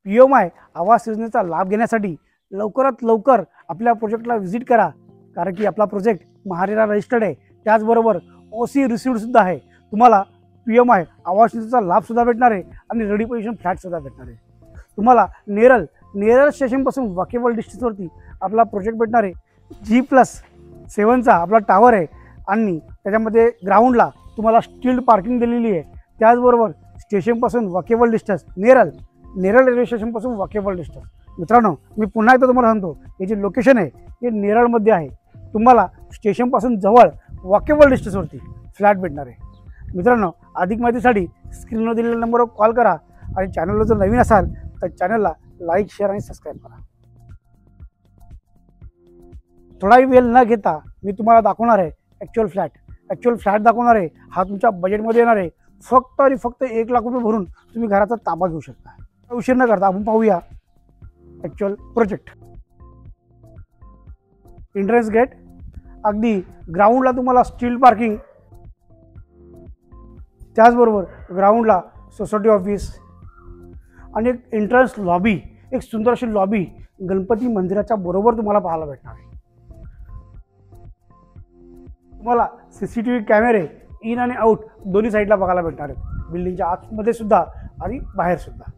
PMI आवास योजनेचा लाभ घेण्यासाठी लवकरात लवकर आपल्या प्रोजेक्टला व्हिजिट करा, कारण की आपला प्रोजेक्ट महारेरा रजिस्टर्ड आहे, त्याचबरोबर OC रिसिव्ड सुद्धा आहे। तुम्हाला PMI आवास योजनेचा लाभ सुद्धा भेटणार आहे आणि रेडी पोझिशन फ्लॅट सुद्धा भेटणार आहे। तुम्हाला नेरळ स्टेशनपासून वॉकेबल डिस्टन्सवरती आपला प्रोजेक्ट भेटणार आहे। G+7चा आपला टावर आहे आणि त्याच्यामध्ये ग्राउंडला तुम्हाला स्टील्ड पार्किंग दिलेली आहे। त्याचबरोबर स्टेशनपासून वॉकेबल डिस्टन्स नेरळ रेल्वे स्टेशनपासून वॉकेबल डिस्टन्स। मित्रांनो, मी पुन्हा एकदा तुम्हाला सांगतो, हे जे लोकेशन आहे हे नेरळमध्ये आहे। तुम्हाला स्टेशनपासून जवळ वॉकेबल डिस्टन्सवरती फ्लॅट भेटणार आहे। मित्रांनो, अधिक माहितीसाठी स्क्रीनवर दिलेल्या नंबरवर कॉल करा आणि चॅनलला जर नवीन असाल तर चॅनलला लाईक, शेअर आणि सबस्क्राईब करा। थोडाही वेळ न घेता मी तुम्हाला दाखवणार आहे ॲक्च्युअल फ्लॅट दाखवणार आहे। हा तुमच्या बजेटमध्ये येणार आहे। फक्त आणि फक्त 1 लाख रुपये भरून तुम्ही घराचा ताबा घेऊ शकता। उशीर न करता आपण पाहूया ॲक्च्युअल प्रोजेक्ट। एंट्रन्स गेट, अगदी ग्राउंडला तुम्हाला स्टील पार्किंग, त्याचबरोबर ग्राउंडला सोसायटी ऑफिस आणि एक एंट्रन्स लॉबी, एक सुंदर अशी लॉबी गणपती मंदिराच्या बरोबर तुम्हाला पाहायला भेटणार आहे। तुम्हाला CCTV कॅमेरे इन आणि आउट दोन्ही साईडला बघायला भेटणार आहेत, बिल्डिंगच्या आतमध्ये सुद्धा आणि बाहेर सुद्धा।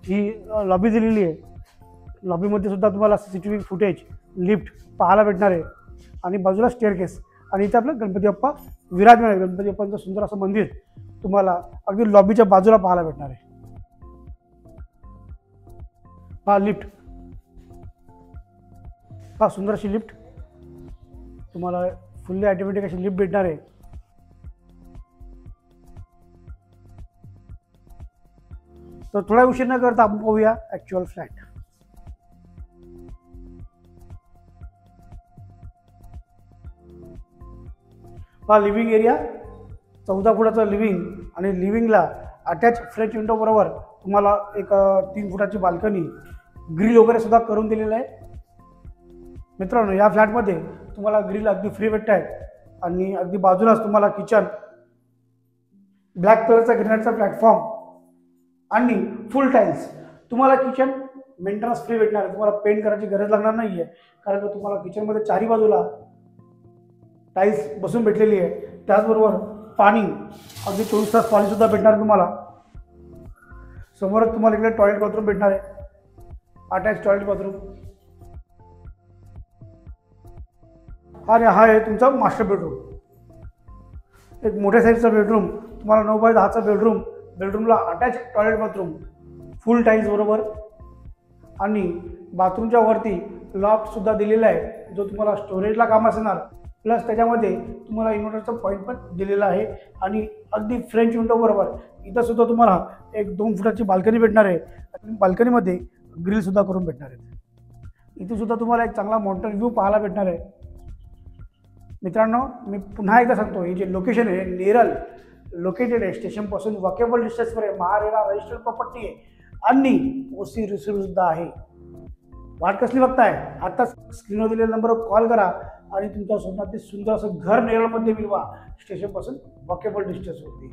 ही लॉबी दिलेली आहे। लॉबीमध्ये सुद्धा तुम्हाला CCTV फुटेज, लिफ्ट पाहायला भेटणार आहे आणि बाजूला स्टेअरकेस आणि इथे आपलं गणपती बाप्पा विराजमान आहे। गणपती बाप्पांचं सुंदर असं मंदिर तुम्हाला अगदी लॉबीच्या बाजूला पाहायला भेटणार आहे। हा लिफ्ट, हा सुंदर अशी लिफ्ट तुम्हाला फुल्ली ऑटोमॅटिक अशी लिफ्ट भेटणार आहे। तर थोडा उशीर न करता आपण पाहूया ॲक्च्युअल फ्लॅट। हा लिव्हिंग एरिया, 14 फुटाचं लिव्हिंग आणि लिव्हिंगला अटॅच फ्रेंच विंडो बरोबर तुम्हाला एक 3 फुटाची बाल्कनी, ग्रिल वगैरे सुद्धा करून दिलेलं आहे। मित्रांनो, या फ्लॅटमध्ये तुम्हाला ग्रिल अगदी फ्री भेटत आहे आणि अगदी बाजूलाच तुम्हाला किचन, ब्लॅक कलरचा ग्रेनाइटचा प्लॅटफॉर्म आणि फुल टाईल्स। तुम्हाला किचन मेंटेनन्स फ्री भेटणार आहे। तुम्हाला पेंट करायची गरज लागणार नाही आहे, कारण की तुम्हाला किचनमध्ये चारी बाजूला टाईल्स बसून भेटलेली आहे। त्याचबरोबर पाणी अगदी 24 तास पाणीसुद्धा भेटणार आहे तुम्हाला। समोरच तुम्हाला इकडे टॉयलेट बाथरूम भेटणार आहे, अटॅच टॉयलेट बाथरूम। आणि हा आहे तुमचा मास्टर बेडरूम, एक मोठ्या साईजचा बेडरूम तुम्हाला 9x10चा बेडरूम। बेडरूमला attach toilet bathroom, full tiles बरोबर आणि बाथरूमच्या वरती लॉफ्ट सुद्धा दिलेला आहे, जो तुम्हाला स्टोरेजला काम असणार। प्लस त्याच्यामध्ये तुम्हाला इन्व्हर्टरचा पॉईंट पण दिलेला आहे आणि अगदी फ्रेंच विंडो बरोबर इथं सुद्धा तुम्हाला एक 2 फुटाची बाल्कनी भेटणार आहे आणि बाल्कनीमध्ये ग्रिल सुद्धा करून भेटणार आहे। इथे सुद्धा तुम्हाला एक चांगला माउंटेन व्ह्यू पाहायला भेटणार आहे। मित्रांनो, मी पुन्हा एकदा सांगतो, हे जे लोकेशन आहे नेरळ लोकेटेड आहे, स्टेशनपासून वॉकेबल डिस्टन्सवर आहे, महारेरा रजिस्टर्ड प्रॉपर्टी आहे आणि OC रिसिव्ड सुद्धा आहे। वाट कसली बघताय? आता स्क्रीनवर दिलेल्या नंबरवर कॉल करा आणि तुमच्या स्वप्नातील सुंदर असं घर नेरळमध्ये मिळवा, स्टेशनपासून वॉकेबल डिस्टन्सवरती।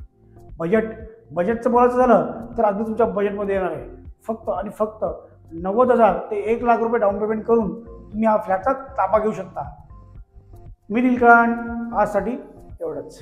बजेटचं बोलायचं झालं तर अगदी तुमच्या बजेटमध्ये येणार आहे। फक्त आणि फक्त 90,000 ते 1 लाख रुपये डाऊन पेमेंट करून तुम्ही हा फ्लॅटचा ताबा घेऊ शकता। मी नीलकंठ, आजसाठी एवढंच।